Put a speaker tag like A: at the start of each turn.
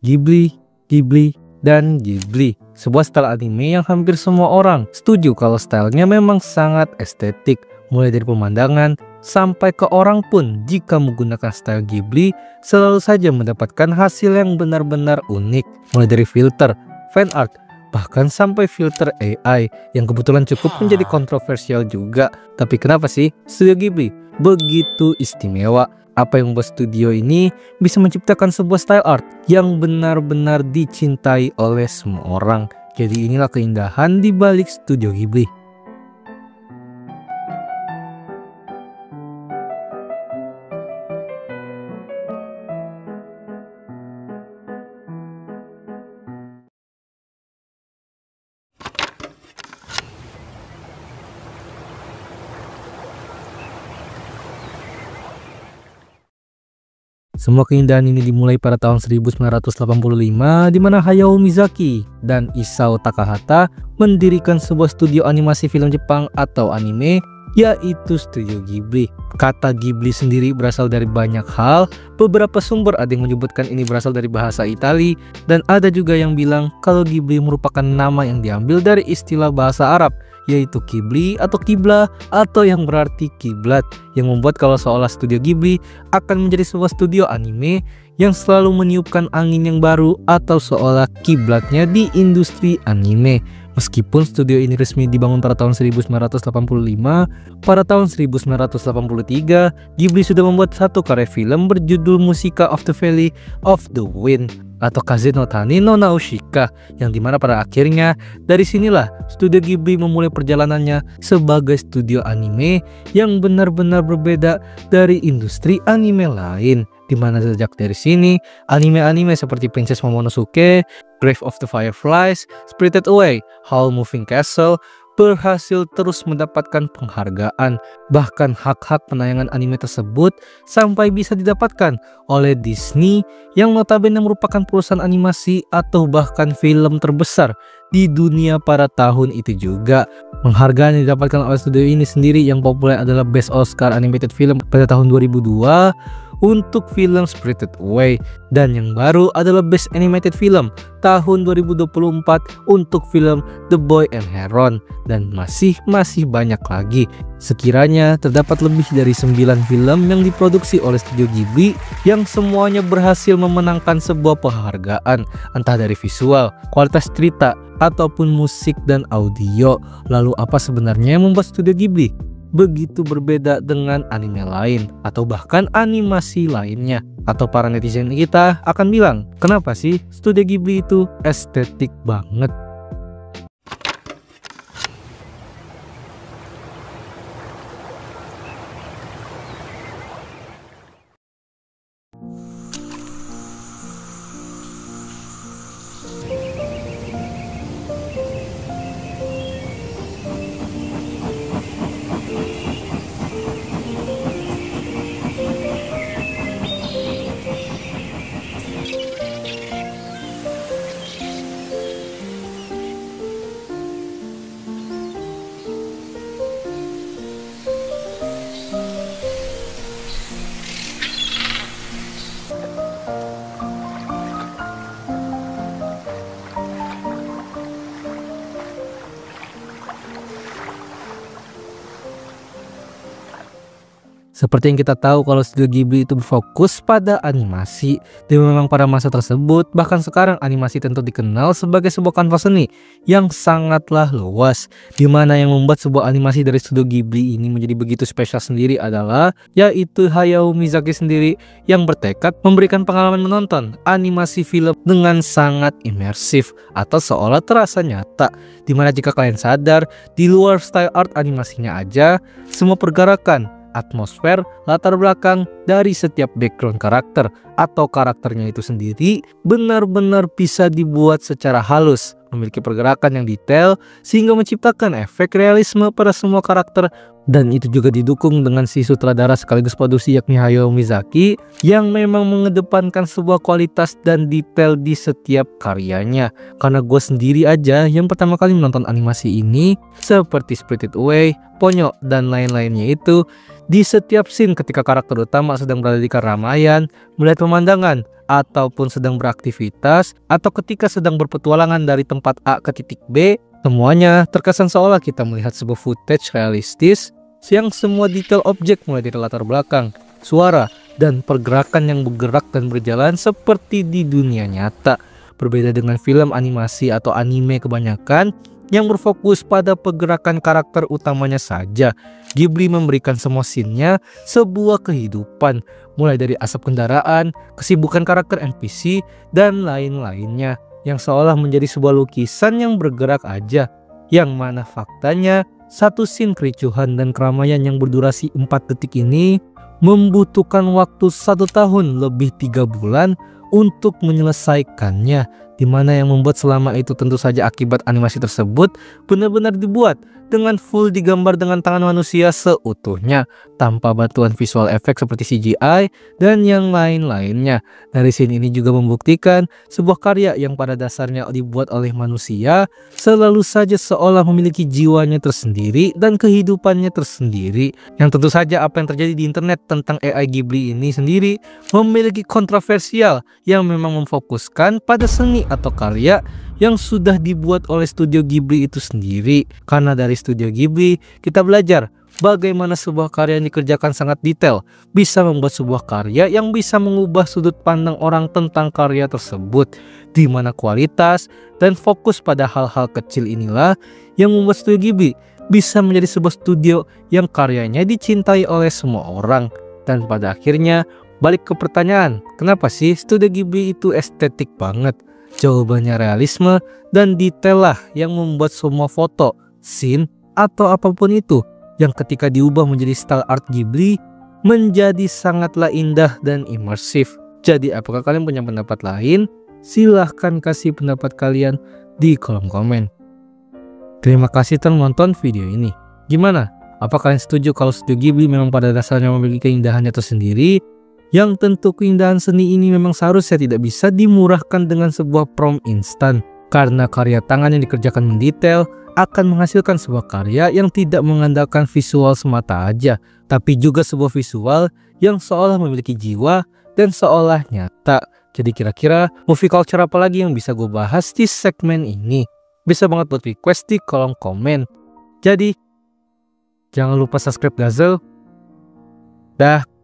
A: Ghibli, Ghibli, dan Ghibli. Sebuah style anime yang hampir semua orang setuju kalau stylenya memang sangat estetik. Mulai dari pemandangan sampai ke orang pun jika menggunakan style Ghibli selalu saja mendapatkan hasil yang benar-benar unik. Mulai dari filter, fan art, bahkan sampai filter AI yang kebetulan cukup menjadi kontroversial juga. Tapi kenapa sih Studio Ghibli begitu istimewa? Apa yang membuat studio ini bisa menciptakan sebuah style art yang benar-benar dicintai oleh semua orang? Jadi inilah keindahan di balik Studio Ghibli. Semua keindahan ini dimulai pada tahun 1985 di mana Hayao Miyazaki dan Isao Takahata mendirikan sebuah studio animasi film Jepang atau anime, yaitu Studio Ghibli. Kata Ghibli sendiri berasal dari banyak hal. Beberapa sumber ada yang menyebutkan ini berasal dari bahasa Italia, dan ada juga yang bilang kalau Ghibli merupakan nama yang diambil dari istilah bahasa Arab, yaitu Qibli atau Qibla atau yang berarti kiblat, yang membuat kalau seolah Studio Ghibli akan menjadi sebuah studio anime yang selalu meniupkan angin yang baru atau seolah kiblatnya di industri anime. Meskipun studio ini resmi dibangun pada tahun 1985, pada tahun 1983 Ghibli sudah membuat satu karya film berjudul Musika of the Valley of the Wind atau Kaze no Tani no Nausicaa, yang dimana pada akhirnya dari sinilah Studio Ghibli memulai perjalanannya sebagai studio anime yang benar-benar berbeda dari industri anime lain, dimana sejak dari sini anime-anime seperti Princess Momonosuke, Grave of the Fireflies, Spirited Away, Howl Moving Castle berhasil terus mendapatkan penghargaan. Bahkan hak-hak penayangan anime tersebut sampai bisa didapatkan oleh Disney yang notabene merupakan perusahaan animasi atau bahkan film terbesar di dunia pada tahun itu juga. Penghargaan yang didapatkan oleh studio ini sendiri yang populer adalah Best Oscar Animated Film pada tahun 2002 untuk film Spirited Away, dan yang baru adalah Best Animated Film tahun 2024 untuk film The Boy and Heron, dan masih banyak lagi. Sekiranya terdapat lebih dari 9 film yang diproduksi oleh Studio Ghibli yang semuanya berhasil memenangkan sebuah penghargaan, entah dari visual, kualitas cerita, ataupun musik dan audio. Lalu apa sebenarnya yang membuat Studio Ghibli begitu berbeda dengan anime lain atau bahkan animasi lainnya? Atau para netizen kita akan bilang, kenapa sih Studio Ghibli itu estetik banget? Seperti yang kita tahu kalau Studio Ghibli itu berfokus pada animasi, dan memang pada masa tersebut bahkan sekarang animasi tentu dikenal sebagai sebuah kanvas seni yang sangatlah luas, dimana yang membuat sebuah animasi dari Studio Ghibli ini menjadi begitu spesial sendiri adalah yaitu Hayao Miyazaki sendiri yang bertekad memberikan pengalaman menonton animasi film dengan sangat imersif atau seolah terasa nyata, dimana jika kalian sadar di luar style art animasinya aja, semua pergerakan, atmosfer, latar belakang dari setiap background karakter atau karakternya itu sendiri benar-benar bisa dibuat secara halus, memiliki pergerakan yang detail sehingga menciptakan efek realisme pada semua karakter. Dan itu juga didukung dengan si sutradara sekaligus produksi yakni Hayao Miyazaki yang memang mengedepankan sebuah kualitas dan detail di setiap karyanya. Karena gue sendiri aja yang pertama kali menonton animasi ini seperti Spirited Away, Ponyo, dan lain-lainnya itu Di setiap scene ketika karakter utama sedang berada di keramaian, melihat pemandangan, ataupun sedang beraktivitas, atau ketika sedang berpetualangan dari tempat A ke titik B, semuanya terkesan seolah kita melihat sebuah footage realistis yang semua detail objek mulai dari latar belakang, suara, dan pergerakan yang bergerak dan berjalan seperti di dunia nyata. Berbeda dengan film animasi atau anime kebanyakan yang berfokus pada pergerakan karakter utamanya saja, Ghibli memberikan semua scene-nya sebuah kehidupan, mulai dari asap kendaraan, kesibukan karakter NPC, dan lain-lainnya, yang seolah menjadi sebuah lukisan yang bergerak aja. Yang mana faktanya, satu scene kericuhan dan keramaian yang berdurasi 4 detik ini membutuhkan waktu 1 tahun lebih 3 bulan untuk menyelesaikannya, dimana yang membuat selama itu tentu saja akibat animasi tersebut benar-benar dibuat dengan full digambar dengan tangan manusia seutuhnya tanpa bantuan visual effect seperti CGI dan yang lain-lainnya. Dari scene ini juga membuktikan sebuah karya yang pada dasarnya dibuat oleh manusia selalu saja seolah memiliki jiwanya tersendiri dan kehidupannya tersendiri, yang tentu saja apa yang terjadi di internet tentang AI Ghibli ini sendiri memiliki kontroversial yang memang memfokuskan pada seni atau karya yang sudah dibuat oleh studio Ghibli itu sendiri. Karena dari studio Ghibli kita belajar bagaimana sebuah karya yang dikerjakan sangat detail bisa membuat sebuah karya yang bisa mengubah sudut pandang orang tentang karya tersebut, di mana kualitas dan fokus pada hal-hal kecil inilah yang membuat studio Ghibli bisa menjadi sebuah studio yang karyanya dicintai oleh semua orang. Dan pada akhirnya balik ke pertanyaan, kenapa sih studio Ghibli itu estetik banget? Jawabannya realisme dan detail lah yang membuat semua foto, scene, atau apapun itu yang ketika diubah menjadi style art Ghibli menjadi sangatlah indah dan imersif. Jadi apakah kalian punya pendapat lain? Silahkan kasih pendapat kalian di kolom komen. Terima kasih telah menonton video ini. Gimana? Apa kalian setuju kalau studio Ghibli memang pada dasarnya memiliki keindahannya tersendiri? Yang tentu keindahan seni ini memang seharusnya tidak bisa dimurahkan dengan sebuah prompt instan, karena karya tangan yang dikerjakan mendetail akan menghasilkan sebuah karya yang tidak mengandalkan visual semata aja, tapi juga sebuah visual yang seolah memiliki jiwa dan seolah nyata. Jadi kira-kira movie culture apa lagi yang bisa gue bahas di segmen ini? Bisa banget buat request di kolom komen. Jadi jangan lupa subscribe Dazzle. Dah.